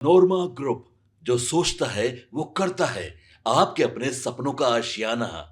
नोरमा group, जो सोचता है वो करता है। आपके अपने सपनों का आशियाना।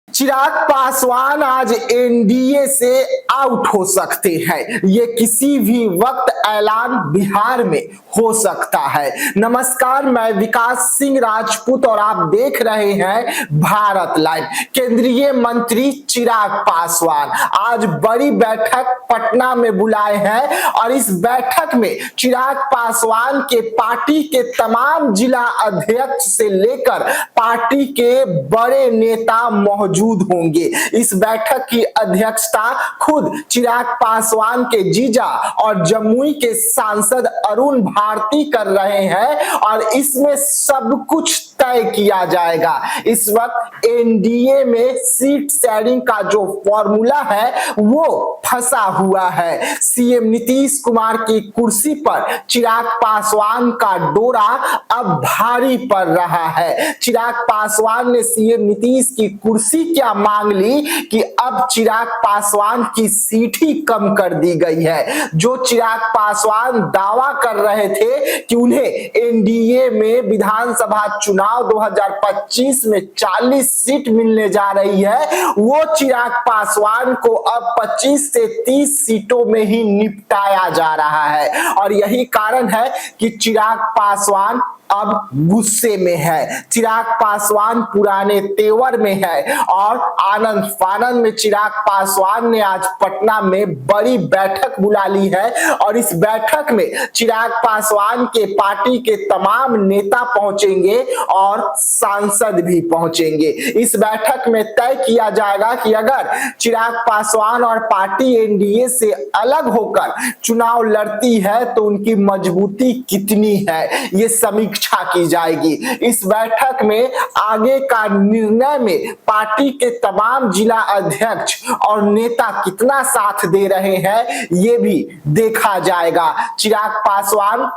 चिराग पासवान आज एनडीए से आउट हो सकते हैं। ये किसी भी वक्त ऐलान बिहार में हो सकता है। नमस्कार, मैं विकास सिंह राजपूत और आप देख रहे हैं भारत लाइव। केंद्रीय मंत्री चिराग पासवान आज बड़ी बैठक पटना में बुलाए हैं और इस बैठक में चिराग पासवान के पार्टी के तमाम जिला अध्यक्ष से लेकर पार्टी के बड़े नेता मौजूद होंगे। इस बैठक की अध्यक्षता खुद चिराग पासवान के जीजा और जमुई के सांसद अरुण भारती कर रहे हैं और इसमें सब कुछ तय किया जाएगा। इस वक्त एनडीए में सीट शेयरिंग का जो फॉर्मूला है वो फंसा हुआ है। सीएम नीतीश कुमार की कुर्सी पर चिराग पासवान का डोरा अब भारी पड़ रहा है। चिराग पासवान ने सीएम नीतीश की कुर्सी क्या मांग ली कि अब चिराग पासवान की सीट ही कम कर दी गई है। जो चिराग पासवान दावा कर रहे थे कि उन्हें एनडीए में विधानसभा चुनाव 2025 में 40 सीट मिलने जा रही है, वो चिराग पासवान को अब 25 से 30 सीटों में ही निपटाया जा रहा है। और यही कारण है कि चिराग पासवान अब गुस्से में है। चिराग पासवान पुराने तेवर में है और आनंद फानंद में चिराग पासवान ने आज पटना में बड़ी बैठक बुला ली है और इस बैठक में चिराग पासवान के पार्टी के तमाम नेता पहुंचेंगे और सांसद भी पहुंचेंगे। इस बैठक में तय किया जाएगा कि अगर चिराग पासवान और पार्टी एनडीए से अलग होकर चुनाव लड़ती है तो उनकी मजबूती कितनी है, ये समीक्षा की जाएगी। इस बैठक में आगे का निर्णय में पार्टी के तमाम जिला अध्यक्ष और नेता कितना साथ दे रहे हैं ये भी देखा जाएगा। चिराग पासवान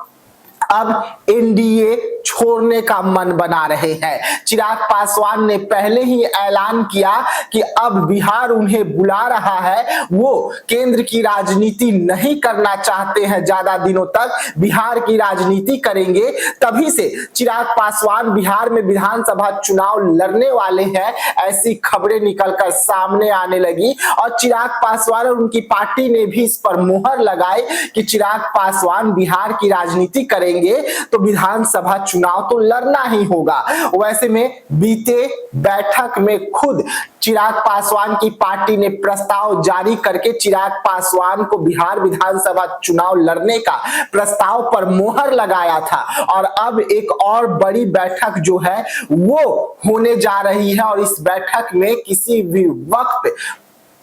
अब एनडीए छोड़ने का मन बना रहे हैं। चिराग पासवान ने पहले ही ऐलान किया कि अब बिहार उन्हें बुला रहा है। वो केंद्र की राजनीति नहीं करना चाहते हैं, ज्यादा दिनों तक बिहार की राजनीति करेंगे। तभी से चिराग पासवान बिहार में विधानसभा चुनाव लड़ने वाले हैं, ऐसी खबरें निकलकर सामने आने लगी और चिराग पासवान और उनकी पार्टी ने भी इस पर मुहर लगाई कि चिराग पासवान बिहार की राजनीति करेंगे तो विधानसभा चुनाव तो लड़ना ही होगा। वैसे में बीते बैठक में खुद चिराग पासवान की पार्टी ने प्रस्ताव जारी करके चिराग पासवान को बिहार विधानसभा चुनाव लड़ने का प्रस्ताव पर मोहर लगाया था और अब एक और बड़ी बैठक जो है वो होने जा रही है और इस बैठक में किसी भी वक्त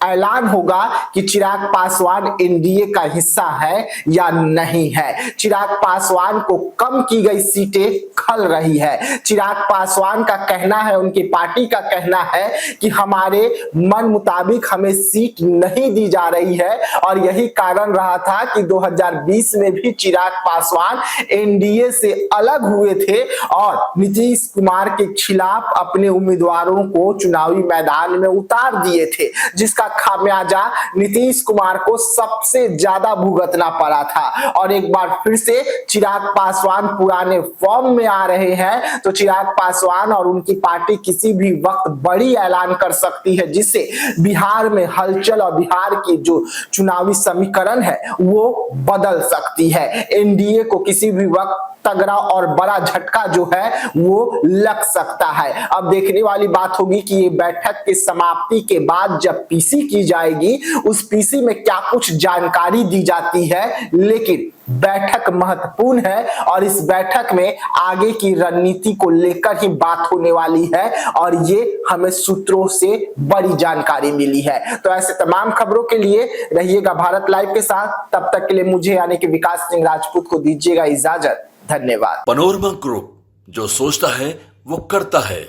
ऐलान होगा कि चिराग पासवान एनडीए का हिस्सा है या नहीं है। चिराग पासवान को कम की गई सीटें खल रही है। चिराग पासवान का कहना है, उनकी पार्टी का कहना है कि हमारे मन मुताबिक हमें सीट नहीं दी जा रही है और यही कारण रहा था कि 2020 में भी चिराग पासवान एनडीए से अलग हुए थे और नीतीश कुमार के खिलाफ अपने उम्मीदवारों को चुनावी मैदान में उतार दिए थे, जिसका खामियाजा नीतीश कुमार को सबसे ज्यादा भुगतना पड़ा था। और एक बार फिर से चिराग पासवान पुराने फॉर्म में आ रहे हैं तो चिराग पासवान और उनकी पार्टी किसी भी वक्त बड़ी ऐलान कर सकती है, जिससे बिहार में हलचल और बिहार की जो चुनावी समीकरण है वो बदल सकती है। एनडीए को किसी भी वक्त तगड़ा और बड़ा झटका जो है वो लग सकता है। अब देखने वाली बात होगी कि ये बैठक की समाप्ति के बाद जब पीसी की जाएगी उस पीसी में क्या कुछ जानकारी दी जाती है, लेकिन बैठक महत्वपूर्ण है और इस बैठक में आगे की रणनीति को लेकर ही बात होने वाली है और ये हमें सूत्रों से बड़ी जानकारी मिली है। तो ऐसे तमाम खबरों के लिए रहिएगा भारत लाइव के साथ। तब तक के लिए मुझे यानी कि विकास सिंह राजपूत को दीजिएगा इजाजत। धन्यवाद। पनोरमा ग्रुप, जो सोचता है वो करता है।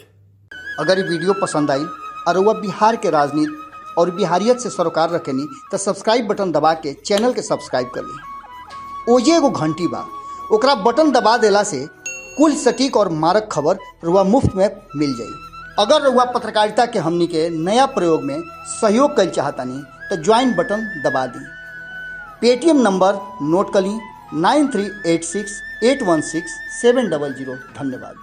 अगर ये वीडियो पसंद आई और वह बिहार के राजनीति और बिहारियत से सरोकार रखेनी तो सब्सक्राइब बटन दबा के चैनल के सब्सक्राइब कर ली। ओजे एगो घंटी बा, ओकरा बटन दबा देला से कुल सटीक और मारक खबर रुआ मुफ्त में मिल जाई। अगर रुआ पत्रकारिता के हमनी के नया प्रयोग में सहयोग कर चाहतानी तो ज्वाइन बटन दबा दी। पेटीएम नंबर नोट कर ली 9386816700। धन्यवाद।